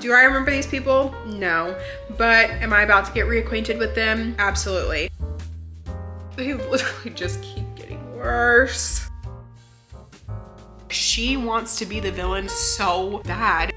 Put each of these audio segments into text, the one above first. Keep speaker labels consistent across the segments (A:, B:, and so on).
A: Do I remember these people? No. But am I about to get reacquainted with them? Absolutely. They literally just keep getting worse. She wants to be the villain so bad.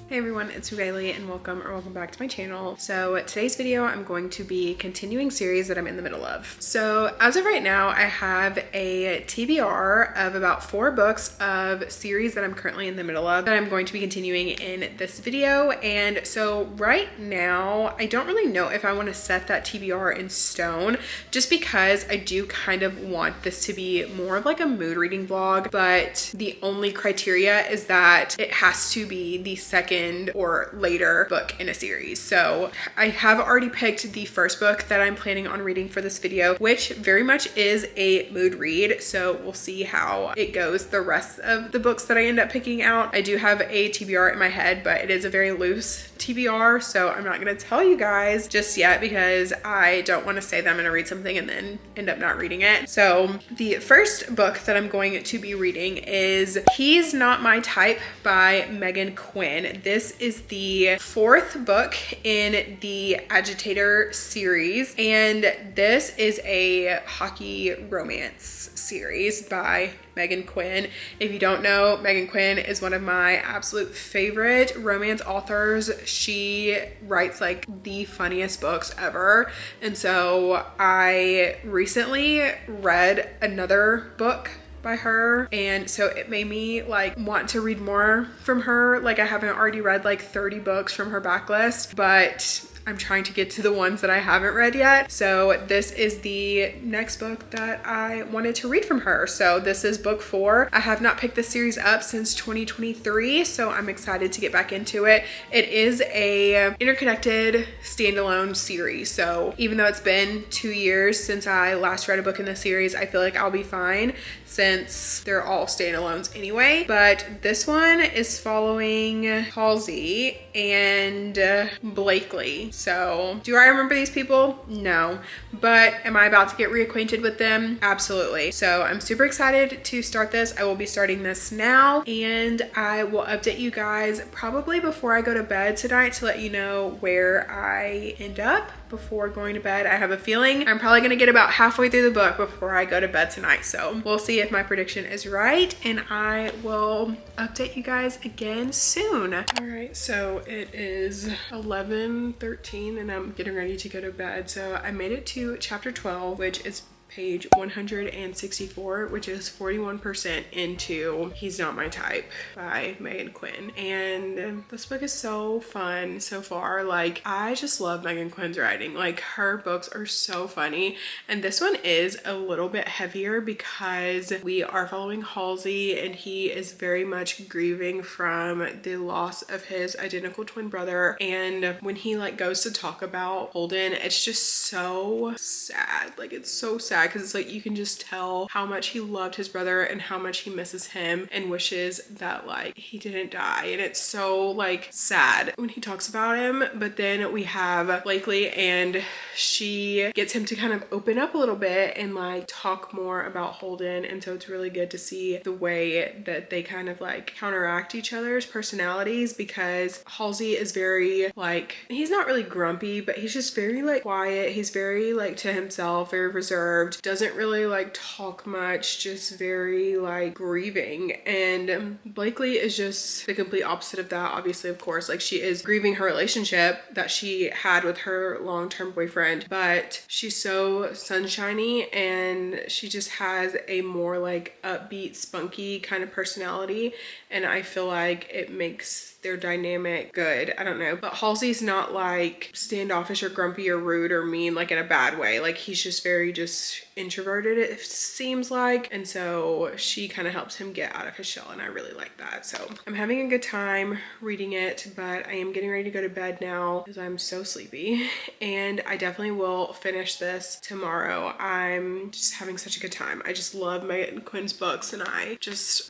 A: Hey everyone, it's Riley and welcome back to my channel. So today's video, I'm going to be continuing series that I'm in the middle of. So as of right now, I have a TBR of about 4 books of series that I'm currently in the middle of that I'm going to be continuing in this video. And so right now, I don't really know if I want to set that TBR in stone, just because I do kind of want this to be more of like a mood reading vlog, but the only criteria is that it has to be the second or later book in a series. So I have already picked the first book that I'm planning on reading for this video, which very much is a mood read. So we'll see how it goes the rest of the books that I end up picking out. I do have a TBR in my head, but it is a very loose TBR. So I'm not going to tell you guys just yet because I don't want to say that I'm going to read something and then end up not reading it. So the first book that I'm going to be reading is He's Not My Type by Megan Quinn. This is the 4th book in the Agitator series, and this is a hockey romance series by Megan Quinn. If you don't know, Megan Quinn is one of my absolute favorite romance authors. She writes like the funniest books ever. And so I recently read another book by her, and so it made me like want to read more from her. Like I haven't already read like 30 books from her backlist, but I'm trying to get to the ones that I haven't read yet. So this is the next book that I wanted to read from her. So this is book 4. I have not picked this series up since 2023, so I'm excited to get back into it. It is a interconnected standalone series. So even though it's been 2 years since I last read a book in this series, I feel like I'll be fine since they're all standalones anyway. But this one is following Halsey and Blakely. So do I remember these people? No. But am I about to get reacquainted with them? Absolutely. So I'm super excited to start this. I will be starting this now, and I will update you guys probably before I go to bed tonight to let you know where I end up before going to bed. I have a feeling I'm probably gonna get about halfway through the book before I go to bed tonight. So we'll see if my prediction is right, and I will update you guys again soon. All right, so it is 11:13 and I'm getting ready to go to bed. So I made it to chapter 12, which is page 164, which is 41% into He's Not My Type by Megan Quinn. And this book is so fun so far. Like, I just love Megan Quinn's writing. Like, her books are so funny. And this one is a little bit heavier because we are following Halsey, and he is very much grieving from the loss of his identical twin brother. And when he like goes to talk about Holden, it's just so sad. Like, it's so sad because it's like you can just tell how much he loved his brother and how much he misses him and wishes that like he didn't die. And it's so like sad when he talks about him. But then we have Blakely, and she gets him to kind of open up a little bit and like talk more about Holden. And so it's really good to see the way that they kind of like counteract each other's personalities, because Halsey is very like, he's not really grumpy, but he's just very like quiet. He's very like to himself, very reserved, doesn't really like talk much, just very like grieving. And Blakely is just the complete opposite of that. Obviously, of course, like she is grieving her relationship that she had with her long-term boyfriend, but she's so sunshiny and she just has a more like upbeat, spunky kind of personality, and I feel like it makes their dynamic good. I don't know, but Halsey's not like standoffish or grumpy or rude or mean like in a bad way. Like, he's just very just introverted, it seems like, and so she kind of helps him get out of his shell, and I really like that. So I'm having a good time reading it, but I am getting ready to go to bed now because I'm so sleepy, and I definitely will finish this tomorrow. I'm just having such a good time. I just love Megan Quinn's books, and I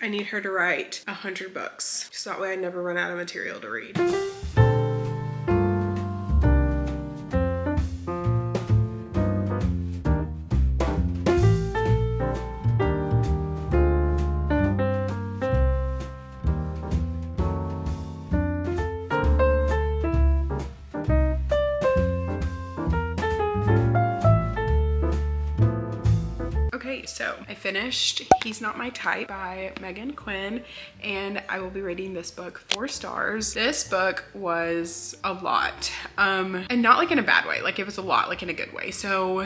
A: need her to write 100 books so that way I never run out of material to read. So I finished He's Not My Type by Megan Quinn, and I will be rating this book 4 stars. This book was a lot, and not like in a bad way, like it was a lot, like in a good way. So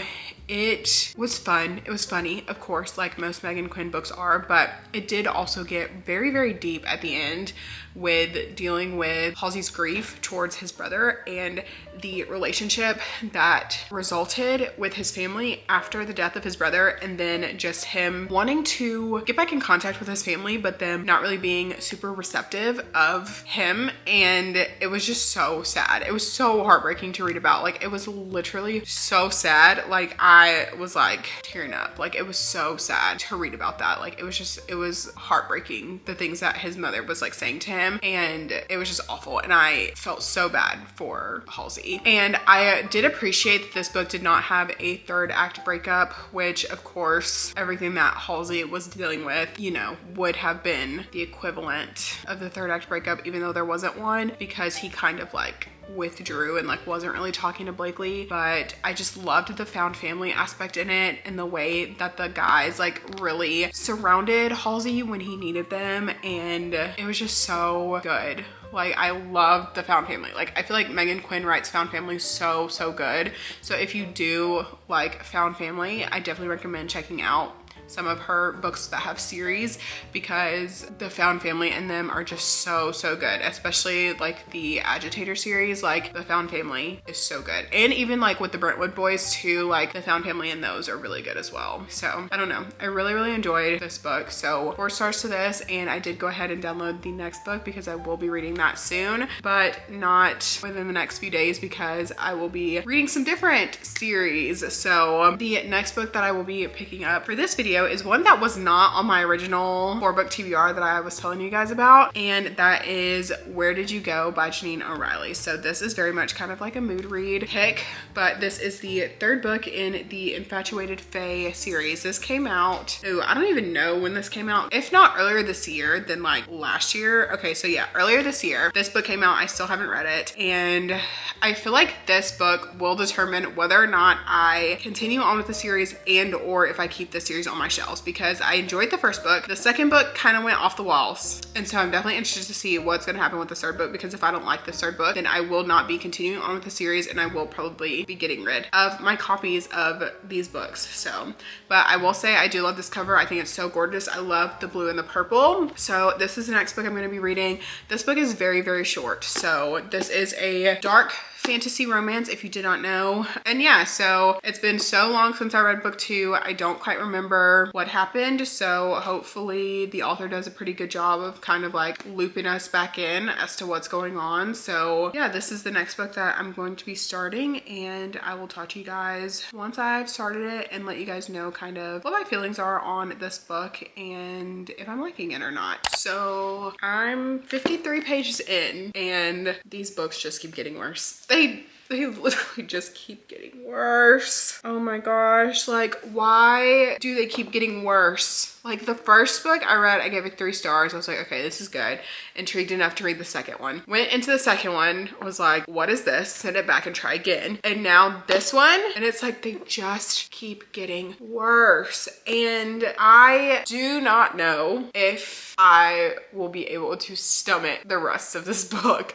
A: it was fun. It was funny, of course, like most Megan Quinn books are, but it did also get very, very deep at the end with dealing with Halsey's grief towards his brother and the relationship that resulted with his family after the death of his brother, and then just him wanting to get back in contact with his family, but them not really being super receptive of him. And it was just so sad. It was so heartbreaking to read about. Like, it was literally so sad. Like, I was like tearing up. Like, it was so sad to read about that. Like, it was heartbreaking, the things that his mother was like saying to him, and it was just awful. And I felt so bad for Halsey. And I did appreciate that this book did not have a third act breakup, which of course everything that Halsey was dealing with, you know, would have been the equivalent of the third act breakup, even though there wasn't one, because he kind of like withdrew and like wasn't really talking to Blakely. But I just loved the found family aspect in it, and the way that the guys like really surrounded Halsey when he needed them, and it was just so good. Like, I love the found family. Like, I feel like Megan Quinn writes found family so good. So if you do like found family, I definitely recommend checking out some of her books that have series, because the found family in them are just so good, especially like the Agitator series. Like, the found family is so good, and even like with the Brentwood boys too, like the found family in those are really good as well. So I don't know, I really enjoyed this book. So 4 stars to this, and I did go ahead and download the next book because I will be reading that soon, but not within the next few days because I will be reading some different series. So the next book that I will be picking up for this video is one that was not on my original 4-book TBR that I was telling you guys about, and that is Where Did You Go by Janine O'Reilly. So this is very much kind of like a mood read pick, but this is the 3rd book in the Infatuated Fae series. This came out, I don't even know when this came out. If not earlier this year, then like last year. Okay, so yeah, earlier this year this book came out. I still haven't read it, and I feel like this book will determine whether or not I continue on with the series and or if I keep this series on my shelves, because I enjoyed the first book. The second book kind of went off the walls, and so I'm definitely interested to see what's going to happen with the 3rd book, because if I don't like the 3rd book, then I will not be continuing on with the series, and I will probably be getting rid of my copies of these books. So, but I will say I do love this cover. I think it's so gorgeous. I love the blue and the purple. So this is the next book I'm going to be reading. This book is very short. So this is a dark fantasy romance, if you did not know. And yeah, so it's been so long since I read book 2. I don't quite remember what happened. So hopefully the author does a pretty good job of kind of like looping us back in as to what's going on. So yeah, this is the next book that I'm going to be starting, and I will talk to you guys once I've started it and let you guys know kind of what my feelings are on this book and if I'm liking it or not. So I'm 53 pages in, and these books just keep getting worse. They literally just keep getting worse. Oh my gosh, like why do they keep getting worse? Like the first book I read, I gave it 3 stars. I was like, okay, this is good. Intrigued enough to read the second one. Went into the second one, was like, what is this? Send it back and try again. And now this one, and it's like they just keep getting worse. And I do not know if I will be able to stomach the rest of this book.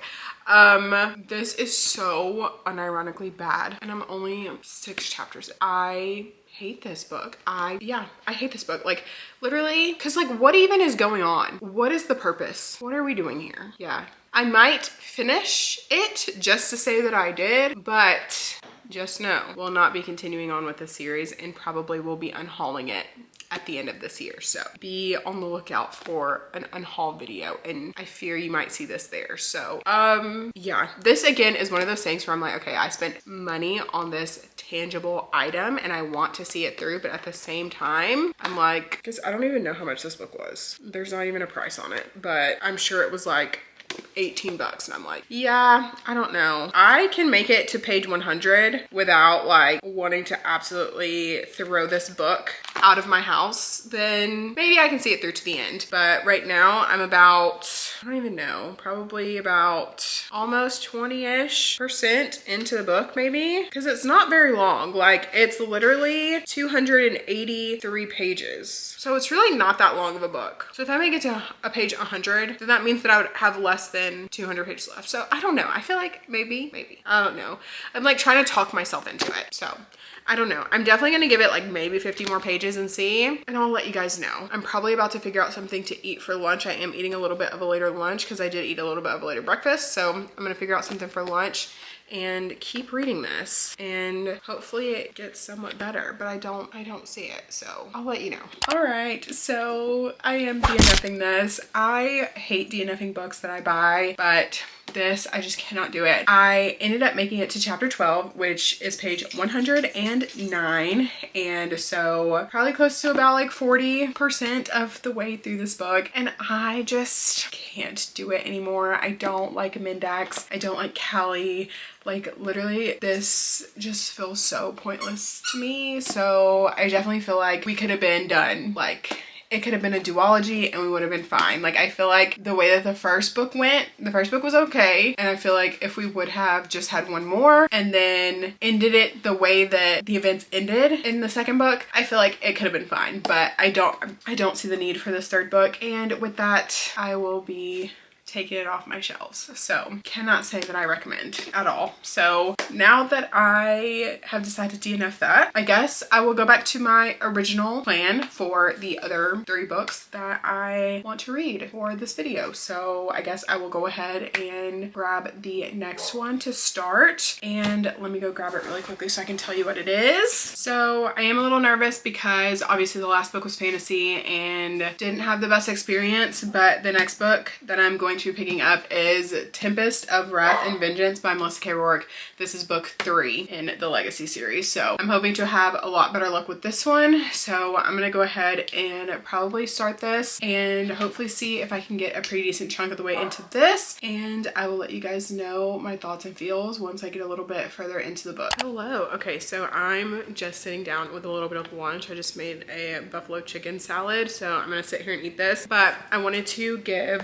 A: This is so unironically bad, and I'm only 6 chapters. I hate this book. I hate this book. Like literally, cause like what even is going on? What is the purpose? What are we doing here? Yeah, I might finish it just to say that I did, but just know we'll not be continuing on with the series, and probably will be unhauling it at the end of this year. So be on the lookout for an unhaul video, and I fear you might see this there. So yeah, this again is one of those things where I'm like, okay, I spent money on this tangible item and I want to see it through, but at the same time I'm like, because I don't even know how much this book was. There's not even a price on it, but I'm sure it was like $18, and I'm like, yeah, I don't know. I can make it to page 100 without like wanting to absolutely throw this book out of my house, then maybe I can see it through to the end. But right now I'm about, I don't even know, probably about almost 20-ish% into the book maybe, because it's not very long. Like it's literally 283 pages. So it's really not that long of a book. So if I make it to a page 100, then that means that I would have less than 200 pages left. So I don't know. I feel like maybe, I don't know. I'm like trying to talk myself into it. So I don't know. I'm definitely gonna give it like maybe 50 more pages and see, and I'll let you guys know. I'm probably about to figure out something to eat for lunch. I am eating a little bit of a later lunch because I did eat a little bit of a later breakfast. So I'm gonna figure out something for lunch and keep reading this, and hopefully it gets somewhat better, but I don't see it, so I'll let you know. All right, so I am DNFing this. I hate DNFing books that I buy, but this, I just cannot do it. I ended up making it to chapter 12, which is page 109, and so probably close to about like 40% of the way through this book, and I just can't do it anymore. I don't like Mindax. I don't like Callie. Like literally this just feels so pointless to me. So I definitely feel like we could have been done, like it could have been a duology and we would have been fine. Like I feel like the way that the first book went, the first book was okay, and I feel like if we would have just had one more and then ended it the way that the events ended in the second book, I feel like it could have been fine. But I don't see the need for this third book, and with that I will be taking it off my shelves. So cannot say that I recommend at all. So now that I have decided to DNF that, I guess I will go back to my original plan for the other 3 books that I want to read for this video. So I guess I will go ahead and grab the next one to start, and let me go grab it really quickly so I can tell you what it is. So I am a little nervous because obviously the last book was fantasy and didn't have the best experience, but the next book that I'm going to be picking up is Tempest of Wrath and Vengeance by Melissa K. Rourke. This is book 3 in the Legacy series. So I'm hoping to have a lot better luck with this one. So I'm gonna go ahead and probably start this and hopefully see if I can get a pretty decent chunk of the way into this. And I will let you guys know my thoughts and feels once I get a little bit further into the book. Hello. Okay, so I'm just sitting down with a little bit of lunch. I just made a buffalo chicken salad. So I'm gonna sit here and eat this. But I wanted to give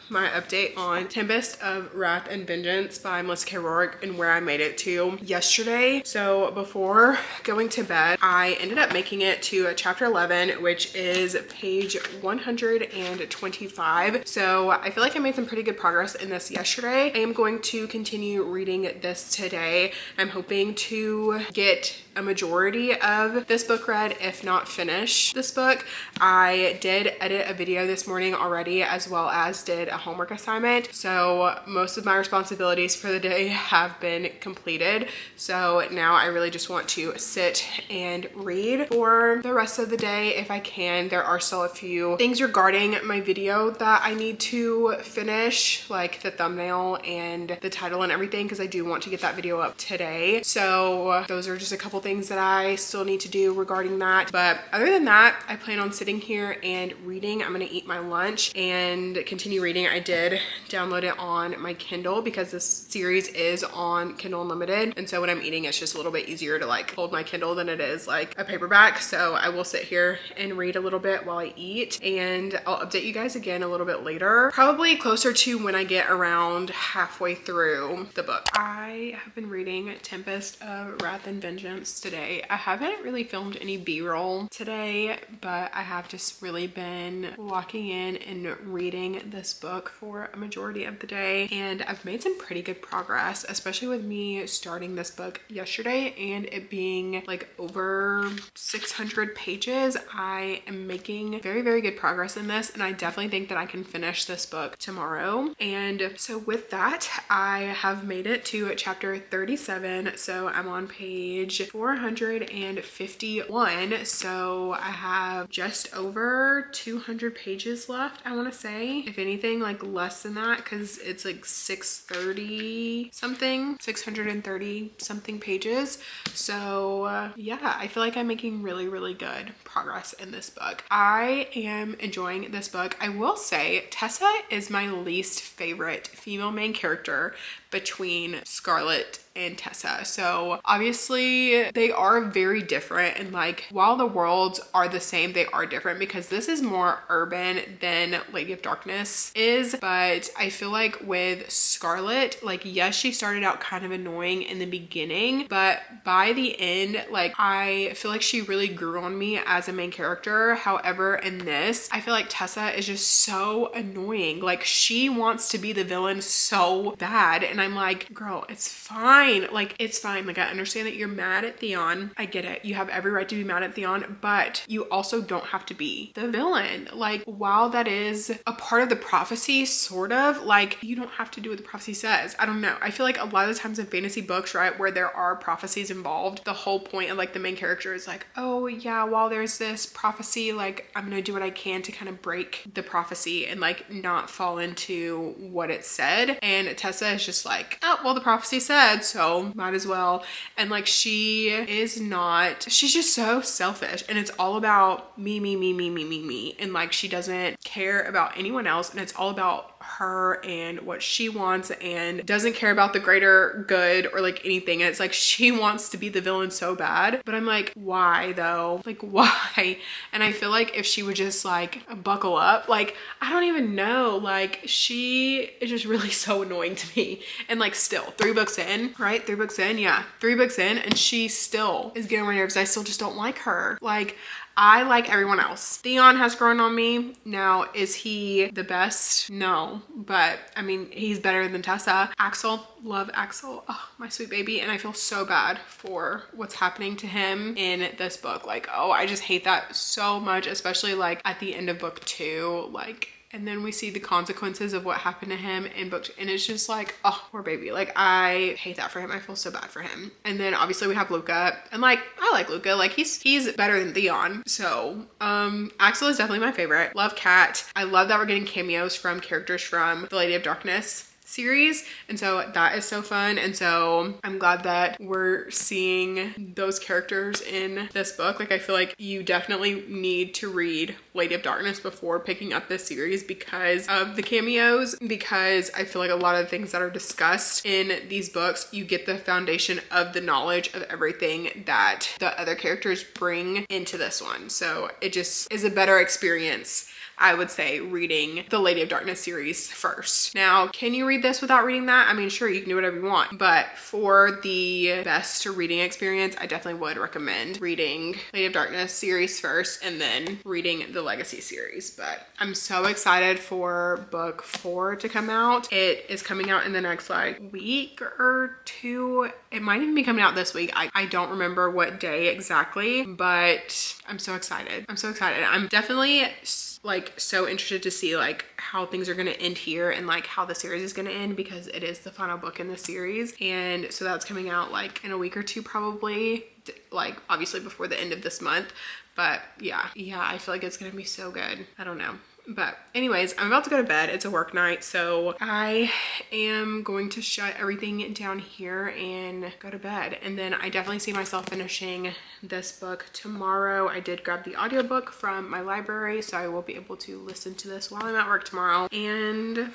A: my update on Tempest of Wrath and Vengeance by Melissa K. Rourke and where I made it to yesterday. So before going to bed, I ended up making it to chapter 11, which is page 125. So I feel like I made some pretty good progress in this yesterday. I am going to continue reading this today. I'm hoping to get a majority of this book read, if not finish this book. I did edit a video this morning already, as well as did a homework assignment. So most of my responsibilities for the day have been completed. So now I really just want to sit and read for the rest of the day if I can. There are still a few things regarding my video that I need to finish, like the thumbnail and the title and everything, because I do want to get that video up today. So those are just a couple things that I still need to do regarding that. But other than that, I plan on sitting here and reading. I'm gonna eat my lunch and continue reading. I did download it on my Kindle because this series is on Kindle Unlimited, and so when I'm eating, it's just a little bit easier to like hold my Kindle than it is like a paperback. So I will sit here and read a little bit while I eat, and I'll update you guys again a little bit later, probably closer to when I get around halfway through the book. I have been reading Tempest of Wrath and Vengeance today. I haven't really filmed any B-roll today, but I have just really been locking in and reading this book for a majority of the day, and I've made some pretty good progress, especially with me starting this book yesterday and it being like over 600 pages. I am making very, very good progress in this, and I definitely think that I can finish this book tomorrow. And so with that, I have made it to chapter 37. So I'm on page 451. So I have just over 200 pages left, I want to say. If anything, like less than that because it's like 630 something, 630 something pages. So yeah, I feel like I'm making really, really good progress in this book. I am enjoying this book. I will say Tessa is my least favorite female main character between Scarlett and Tessa. So obviously they are very different, and like while the worlds are the same, they are different because this is more urban than Lady of Darkness is. But I feel like with Scarlett, like yes, she started out kind of annoying in the beginning, but by the end, like I feel like she really grew on me as a main character. However, in this, I feel like Tessa is just so annoying. Like she wants to be the villain so bad, and I'm like, girl, it's fine. Like it's fine. Like I understand that you're mad at Theon. I get it. You have every right to be mad at Theon, but you also don't have to be the villain. Like while that is a part of the prophecy, sort of, like you don't have to do what the prophecy says. I don't know. I feel like a lot of the times in fantasy books, right, where there are prophecies involved, the whole point of like the main character is like, oh yeah, while there's this prophecy, like I'm gonna do what I can to kind of break the prophecy and like not fall into what it said. And Tessa is just like, oh well, the prophecy said, so might as well. And like she's just so selfish, and it's all about me, and like she doesn't care about anyone else, and it's all about her and what she wants, and doesn't care about the greater good or like anything. And it's like she wants to be the villain so bad, but I'm like, why though? Like why? And I feel like if she would just like buckle up, like I don't even know, like she is just really so annoying to me. And like still 3 books in, right? 3 books in, yeah, 3 books in, and she still is getting on my nerves. I still just don't like her. Like I like everyone else. Theon has grown on me. Now, is he the best? No, but I mean, he's better than Tessa. Axel, love Axel. Oh, my sweet baby. And I feel so bad for what's happening to him in this book. Like, oh, I just hate that so much, especially like at the end of book 2, like, and then we see the consequences of what happened to him in book 2, and it's just like, oh, poor baby. Like I hate that for him. I feel so bad for him. And then obviously we have Luca, and like I like Luca. Like he's better than Theon. So Axel is definitely my favorite. Love Kat. I love that we're getting cameos from characters from the Lady of Darkness series, and so that is so fun. And so I'm glad that we're seeing those characters in this book. Like I feel like you definitely need to read Lady of Darkness before picking up this series because of the cameos, because I feel like a lot of the things that are discussed in these books, you get the foundation of the knowledge of everything that the other characters bring into this one. So it just is a better experience, I would say, reading the Lady of Darkness series first. Now, can you read this without reading that? I mean, sure, you can do whatever you want, but for the best reading experience, I definitely would recommend reading Lady of Darkness series first and then reading the Legacy series. But I'm so excited for book 4 to come out. It is coming out in the next like week or 2. It might even be coming out this week. I don't remember what day exactly, but I'm so excited. I'm so excited. I'm definitely like so interested to see like how things are going to end here and like how the series is going to end, because it is the final book in the series. And so that's coming out like in a week or 2 probably, like obviously before the end of this month. But yeah, I feel like it's going to be so good. I don't know. But anyways, I'm about to go to bed. It's a work night, so I am going to shut everything down here and go to bed. And then I definitely see myself finishing this book tomorrow. I did grab the audiobook from my library, so I will be able to listen to this while I'm at work tomorrow. And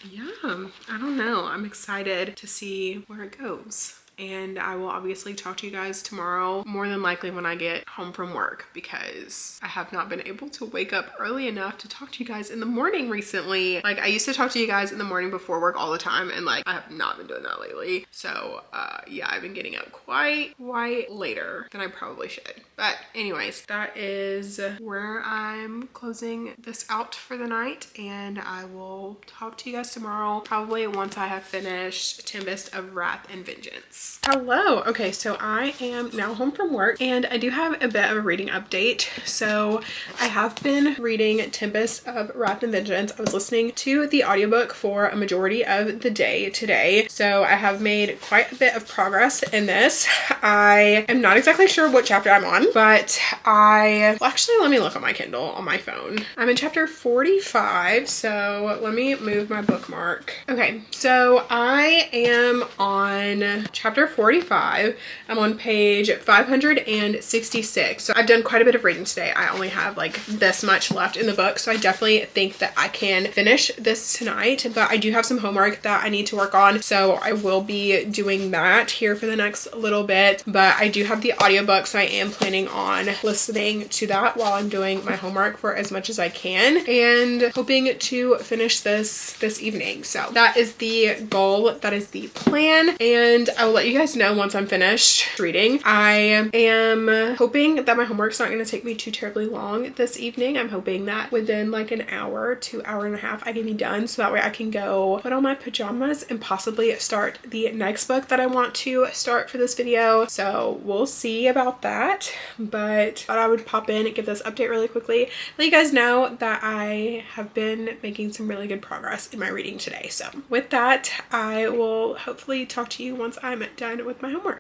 A: yeah, I don't know. I'm excited to see where it goes. And I will obviously talk to you guys tomorrow, more than likely when I get home from work, because I have not been able to wake up early enough to talk to you guys in the morning recently. Like I used to talk to you guys in the morning before work all the time, and like I have not been doing that lately. So yeah, I've been getting up quite later than I probably should. But anyways, that is where I'm closing this out for the night, and I will talk to you guys tomorrow, probably once I have finished Tempest of Wrath and Vengeance. Yes. Hello. Okay, so I am now home from work and I do have a bit of a reading update. So I have been reading Tempest of Wrath and Vengeance. I was listening to the audiobook for a majority of the day today. So I have made quite a bit of progress in this. I am not exactly sure what chapter I'm on, but well, actually, let me look on my Kindle on my phone. I'm in chapter 45, so let me move my bookmark. Okay, so I am on chapter 45. I'm on page 566. So I've done quite a bit of reading today. I only have like this much left in the book, so I definitely think that I can finish this tonight, but I do have some homework that I need to work on, so I will be doing that here for the next little bit. But I do have the audiobook, so I am planning on listening to that while I'm doing my homework for as much as I can and hoping to finish this evening. So that is the goal, that is the plan, and I will let you guys know once I'm finished reading. I am hoping that my homework's not going to take me too terribly long this evening. I'm hoping that within like an hour to hour and a half I can be done, so that way I can go put on my pajamas and possibly start the next book that I want to start for this video. So we'll see about that, but thought I would pop in and give this update really quickly, let you guys know that I have been making some really good progress in my reading today. So with that, I will hopefully talk to you once I'm done with my homework.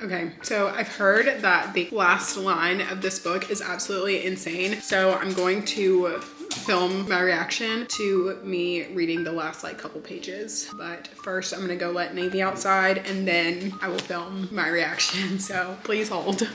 A: Okay, so I've heard that the last line of this book is absolutely insane. So I'm going to film my reaction to me reading the last like couple pages. But first I'm gonna go let Navy outside and then I will film my reaction. So please hold.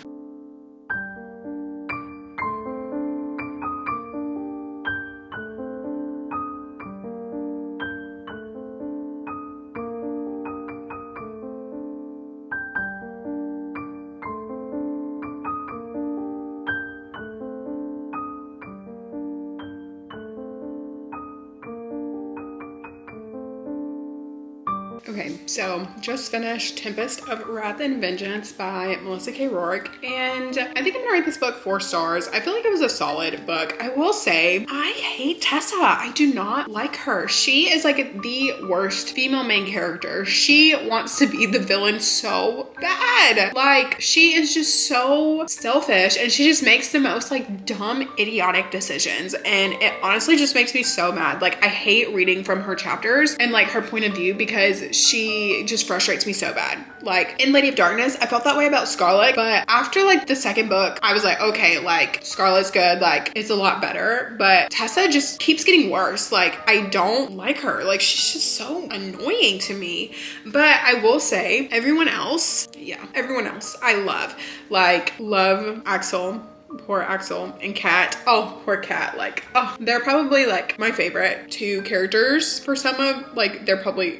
A: Okay, so just finished Tempest of Wrath and Vengeance by Melissa K. Rourke, and I think I'm gonna rate this book 4 stars. I feel like it was a solid book. I will say, I hate Tessa. I do not like her. She is like the worst female main character. She wants to be the villain so bad. Like, she is just so selfish, and she just makes the most like dumb, idiotic decisions, and it honestly just makes me so mad. Like, I hate reading from her chapters and like her point of view because she just frustrates me so bad. Like in Lady of Darkness, I felt that way about Scarlet, but after like the second book, I was like, okay, like Scarlet's good, like it's a lot better, but Tessa just keeps getting worse. Like, I don't like her. Like, she's just so annoying to me. But I will say, everyone else, I love. Like, love Axel. Poor Axel and Kat. Oh, poor Kat. Like, oh, they're probably like my favorite 2 characters for some of, like, they're probably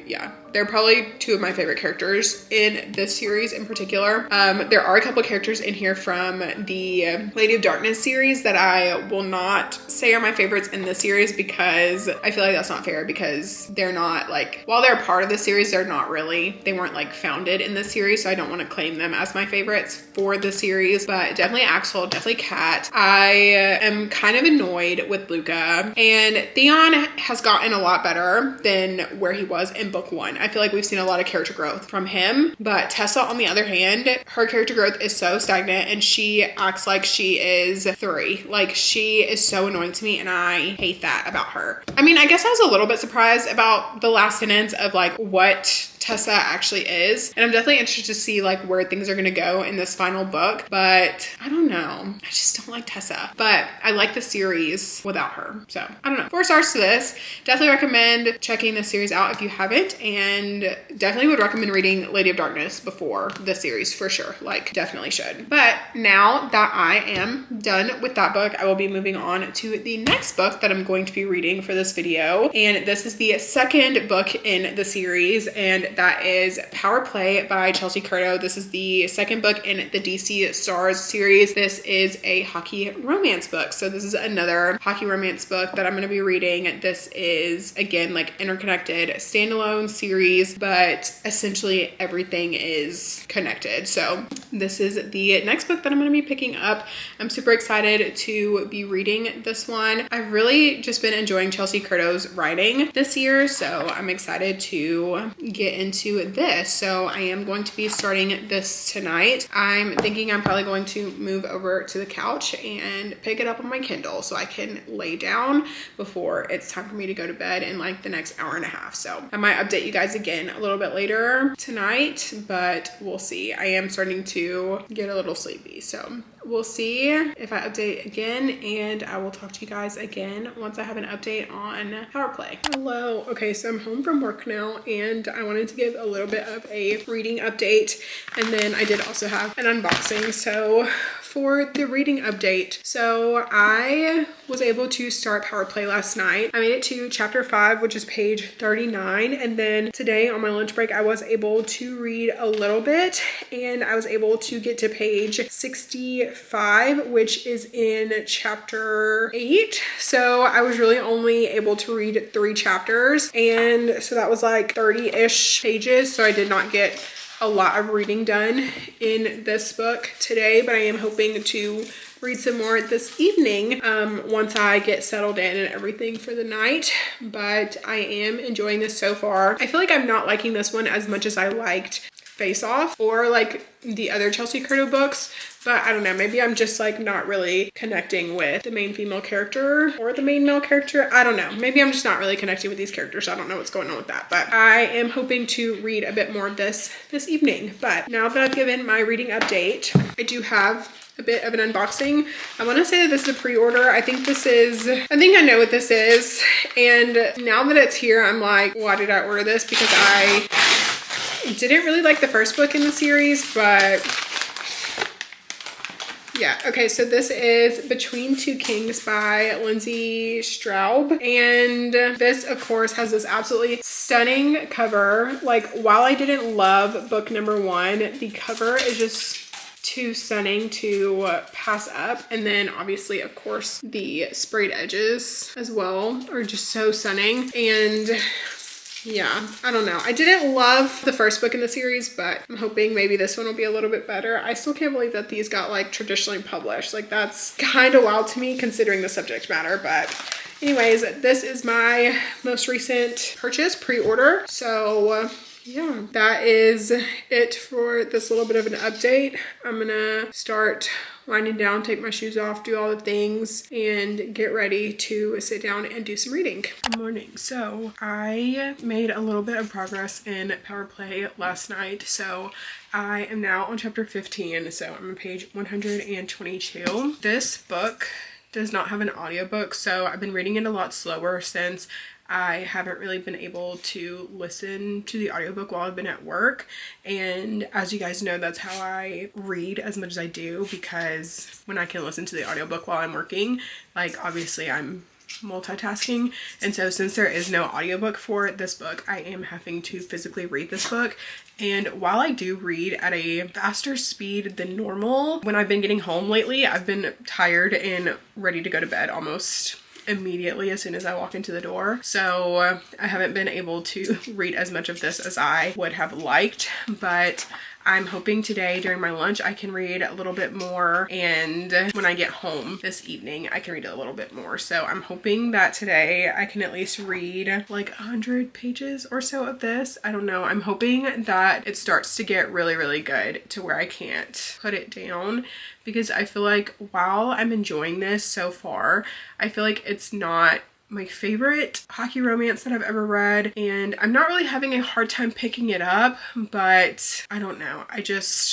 A: 2 of my favorite characters in this series in particular. There are a couple characters in here from the Lady of Darkness series that I will not say are my favorites in this series, because I feel like that's not fair, because they're not like, while they're part of the series, they weren't like founded in this series, so I don't want to claim them as my favorites for the series. But definitely Axel, definitely Kat. I am kind of annoyed with Luca, and Theon has gotten a lot better than where he was in book 1. I feel like we've seen a lot of character growth from him, but Tessa, on the other hand, her character growth is so stagnant, and she acts like she is 3. Like, she is so annoying to me, and I hate that about her. I mean, I guess I was a little bit surprised about the last sentence of like what Tessa actually is, and I'm definitely interested to see like where things are gonna go in this final book, but I don't know. I just don't like Tessa, but I like the series without her, so I don't know. 4 stars to this. Definitely recommend checking this series out if you haven't, and definitely would recommend reading Lady of Darkness before the series for sure. Like, definitely should. But now that I am done with that book, I will be moving on to the next book that I'm going to be reading for this video, and this is the second book in the series, and that is Power Play by Chelsea Curto. This is the second book in the DC Stars series. This is is a hockey romance book. So this is another hockey romance book that I'm going to be reading. This is, again, like interconnected standalone series, but essentially everything is connected. So this is the next book that I'm going to be picking up. I'm super excited to be reading this one. I've really just been enjoying Chelsea Curto's writing this year, so I'm excited to get into this. So I am going to be starting this tonight. I'm thinking I'm probably going to move over to the couch and pick it up on my Kindle so I can lay down before it's time for me to go to bed in like the next hour and a half. So I might update you guys again a little bit later tonight, but we'll see. I am starting to get a little sleepy, so we'll see if I update again, and I will talk to you guys again once I have an update on Power Play. Hello. Okay, so I'm home from work now, and I wanted to give a little bit of a reading update, and then I did also have an unboxing. So for the reading update, so I was able to start Power Play last night. I made it to chapter 5, which is page 39, and then today on my lunch break I was able to read a little bit, and I was able to get to page 65, which is in chapter 8. So I was really only able to read 3 chapters, and so that was like 30-ish pages, so I did not get a lot of reading done in this book today, but I am hoping to read some more this evening once I get settled in and everything for the night. But I am enjoying this so far. I feel like I'm not liking this one as much as I liked Face Off or like the other Chelsea Curto books, but I don't know, maybe I'm just like not really connecting with the main female character or the main male character. I don't know, maybe I'm just not really connecting with these characters. So I don't know what's going on with that, but I am hoping to read a bit more of this evening. But now that I've given my reading update, I do have a bit of an unboxing. I want to say that this is a pre-order. I think I know what this is, and now that it's here, I'm like, why did I order this? Because I didn't really like the first book in the series, but yeah. Okay, so this is Between Two Kings by Lindsay Straub, and this of course has this absolutely stunning cover. Like, while I didn't love book number 1, the cover is just too stunning to pass up. And then obviously, of course, the sprayed edges as well are just so stunning. And yeah, I don't know. I didn't love the first book in the series, but I'm hoping maybe this one will be a little bit better. I still can't believe that these got like traditionally published. Like, that's kind of wild to me considering the subject matter. But anyways, this is my most recent purchase, pre-order. So yeah, that is it for this little bit of an update. I'm gonna start winding down, take my shoes off, do all the things, and get ready to sit down and do some reading. Good morning. So I made a little bit of progress in Power Play last night. So I am now on chapter 15. So I'm on page 122. This book does not have an audiobook, so I've been reading it a lot slower since I haven't really been able to listen to the audiobook while I've been at work. And as you guys know, that's how I read as much as I do, because when I can listen to the audiobook while I'm working, like obviously I'm multitasking. And so since there is no audiobook for this book, I am having to physically read this book. And while I do read at a faster speed than normal, when I've been getting home lately, I've been tired and ready to go to bed almost immediately as soon as I walk into the door. So I haven't been able to read as much of this as I would have liked, but I'm hoping today during my lunch I can read a little bit more, and when I get home this evening I can read a little bit more. So I'm hoping that today I can at least read like 100 pages or so of this. I don't know. I'm hoping that it starts to get really, really good to where I can't put it down, because I feel like while I'm enjoying this so far, I feel like it's not my favorite hockey romance that I've ever read, and I'm not really having a hard time picking it up, but I don't know.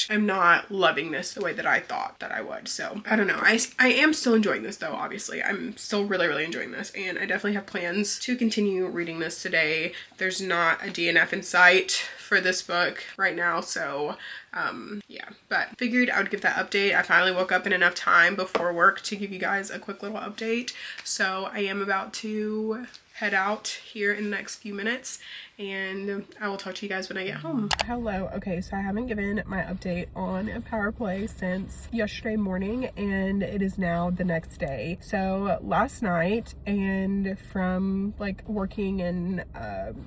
A: I'm not loving this the way that I thought that I would. So I don't know. I am still enjoying this though, obviously. I'm still really, really enjoying this, and I definitely have plans to continue reading this today. There's not a DNF in sight for this book right now, so yeah, but figured I would give that update. I finally woke up in enough time before work to give you guys a quick little update. So I am about to head out here in the next few minutes, and I will talk to you guys when I get home. Hello. Okay, so I haven't given my update on Power Play since yesterday morning, and it is now the next day. So last night, and from like working and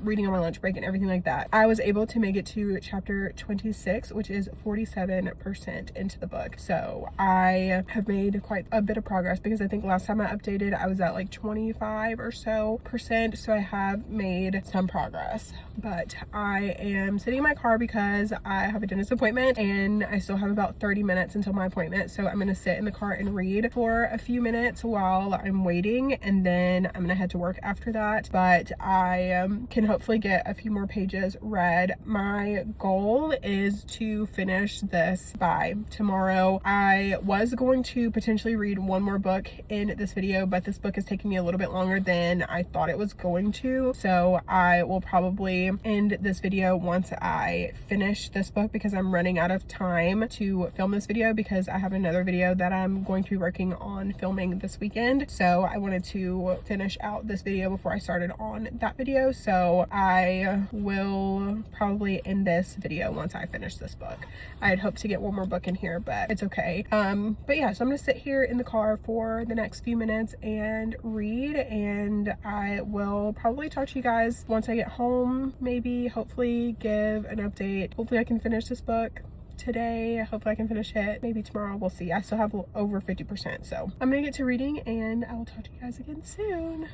A: reading on my lunch break and everything like that, I was able to make it to chapter 26, which is 47% into the book. So I have made quite a bit of progress, because I think last time I updated I was at like 25 or so percent. So I have made some progress. But I am sitting in my car because I have a dentist appointment and I still have about 30 minutes until my appointment. So I'm gonna sit in the car and read for a few minutes while I'm waiting, and then I'm gonna head to work after that. But I can hopefully get a few more pages read. My goal is to finish this by tomorrow. I was going to potentially read one more book in this video, but this book is taking me a little bit longer than I thought it was going to. So I will probably end this video once I finish this book, because I'm running out of time to film this video, because I have another video that I'm going to be working on filming this weekend. So I wanted to finish out this video before I started on that video. So I will probably end this video once I finish this book. I had hoped to get one more book in here, but it's okay. But yeah, so I'm gonna sit here in the car for the next few minutes and read, and I will probably talk to you guys once I get home. Maybe, hopefully give an update. Hopefully I can finish this book today. Hopefully I can finish it maybe tomorrow. We'll see. I still have over 50%. So I'm gonna get to reading, and I will talk to you guys again soon.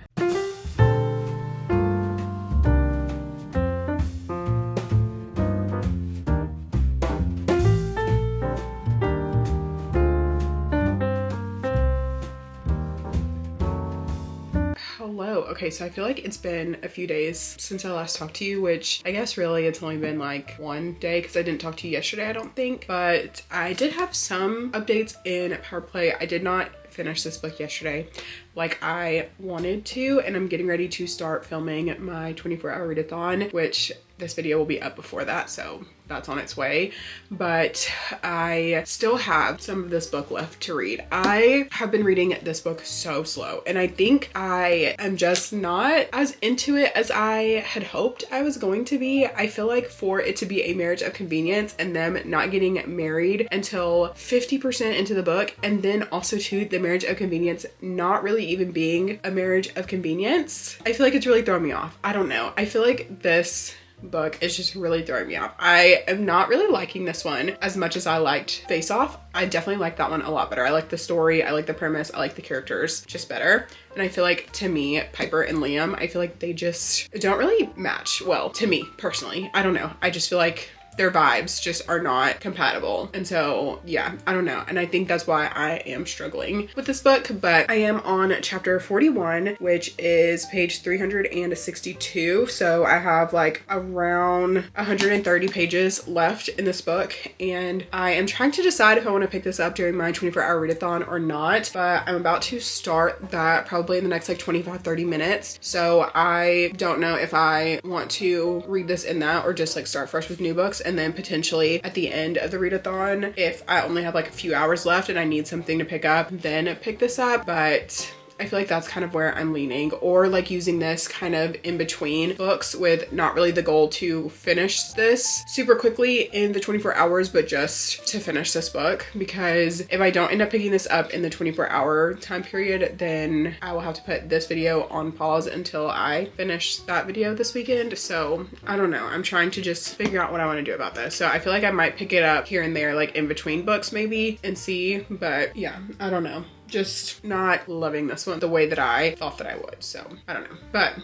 A: Hello. Okay, so I feel like it's been a few days since I last talked to you, which I guess really it's only been like one day, because I didn't talk to you yesterday, I don't think. But I did have some updates in Power Play. I did not finish this book yesterday like I wanted to, and I'm getting ready to start filming my 24-hour readathon, which this video will be up before that, so that's on its way. But I still have some of this book left to read. I have been reading this book so slow, and I think I am just not as into it as I had hoped I was going to be. I feel like for it to be a marriage of convenience and them not getting married until 50% into the book, and then also to the marriage of convenience not really even being a marriage of convenience, I feel like it's really throwing me off. I don't know. I feel like this book is just really throwing me off. I am not really liking this one as much as I liked Face Off. I definitely like that one a lot better. I like the story, I like the premise, I like the characters just better. And I feel like, to me, Piper and Liam, I feel like they just don't really match well to me personally. I don't know. I just feel like their vibes just are not compatible. And so yeah, I don't know. And I think that's why I am struggling with this book. But I am on chapter 41, which is page 362. So I have like around 130 pages left in this book, and I am trying to decide if I want to pick this up during my 24-hour readathon or not. But I'm about to start that probably in the next like 25-30 minutes. So I don't know if I want to read this in that, or just like start fresh with new books, and then potentially at the end of the readathon, if I only have like a few hours left and I need something to pick up, then pick this up. But I feel like that's kind of where I'm leaning, or like using this kind of in between books with not really the goal to finish this super quickly in the 24 hours, but just to finish this book. Because if I don't end up picking this up in the 24-hour time period, then I will have to put this video on pause until I finish that video this weekend. So I don't know. I'm trying to just figure out what I want to do about this. So I feel like I might pick it up here and there, like in between books maybe, and see. But yeah, I don't know. Just not loving this one the way that I thought that I would. So I don't know. But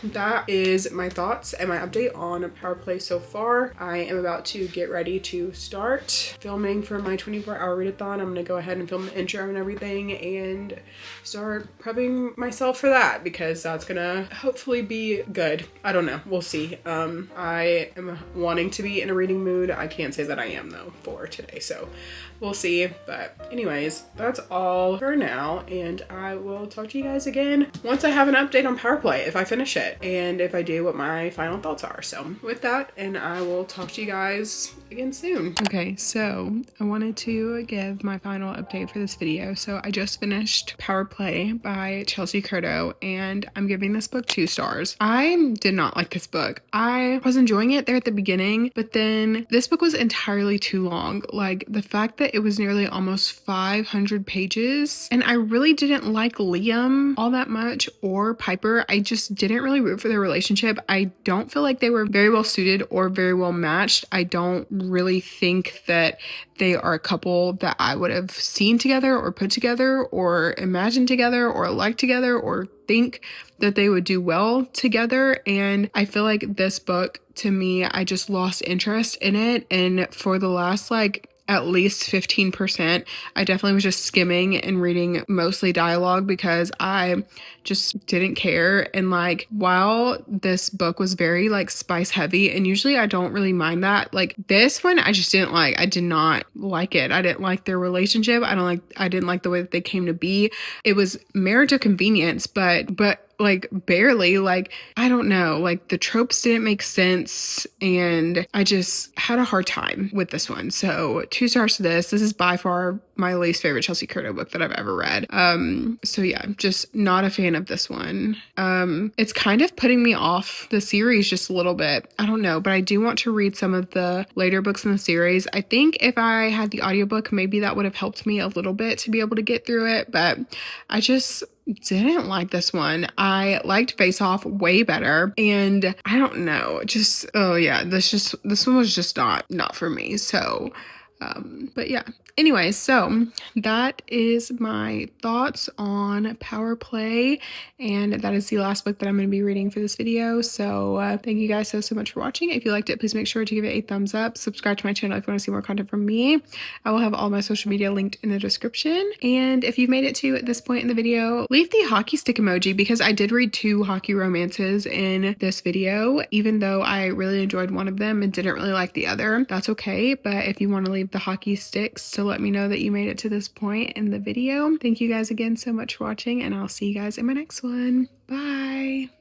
A: that is my thoughts and my update on Power Play so far. I am about to get ready to start filming for my 24-hour readathon. I'm gonna go ahead and film the intro and everything and start prepping myself for that, because that's gonna hopefully be good. I don't know, we'll see. I am wanting to be in a reading mood. I can't say that I am though for today, so we'll see. But anyways, that's all for now, and I will talk to you guys again once I have an update on Power Play, if I finish it. it, and if I do, what my final thoughts are. So with that, and I will talk to you guys again soon. Okay, so I wanted to give my final update for this video. So I just finished Power Play by Chelsea Curto, and I'm giving this book 2 stars. I did not like this book. I was enjoying it there at the beginning, but then this book was entirely too long. Like, the fact that it was nearly almost 500 pages, and I really didn't like Liam all that much, or Piper. I just didn't really root for their relationship. I don't feel like they were very well suited or very well matched. I don't really think that they are a couple that I would have seen together or put together or imagined together or liked together or think that they would do well together. And I feel like this book, to me, I just lost interest in it. And for the last at least 15%, I definitely was just skimming and reading mostly dialogue because I just didn't care. And while this book was very spice heavy, and usually I don't really mind that, this one I just didn't like. I did not like it. I didn't like their relationship. I didn't like the way that they came to be. It was marriage of convenience, but barely. I don't know, the tropes didn't make sense, and I just had a hard time with this one. So 2 stars to this. This is by far my least favorite Chelsea Curto book that I've ever read. So yeah, just not a fan of this one. It's kind of putting me off the series just a little bit. I don't know, but I do want to read some of the later books in the series. I think if I had the audiobook, maybe that would have helped me a little bit to be able to get through it, but I just didn't like this one. I liked Face Off way better, and I don't know, just, oh yeah, this one was just not for me. So but yeah, anyway, so that is my thoughts on Power Play, and that is the last book that I'm going to be reading for this video. So thank you guys so much for watching. If you liked it, please make sure to give it a thumbs up. Subscribe to my channel if you want to see more content from me. I will have all my social media linked in the description. And if you've made it to this point in the video, leave the hockey stick emoji, because I did read 2 hockey romances in this video, even though I really enjoyed one of them and didn't really like the other. That's okay, but if you want to leave the hockey sticks to let me know that you made it to this point in the video. Thank you guys again so much for watching, and I'll see you guys in my next one. Bye!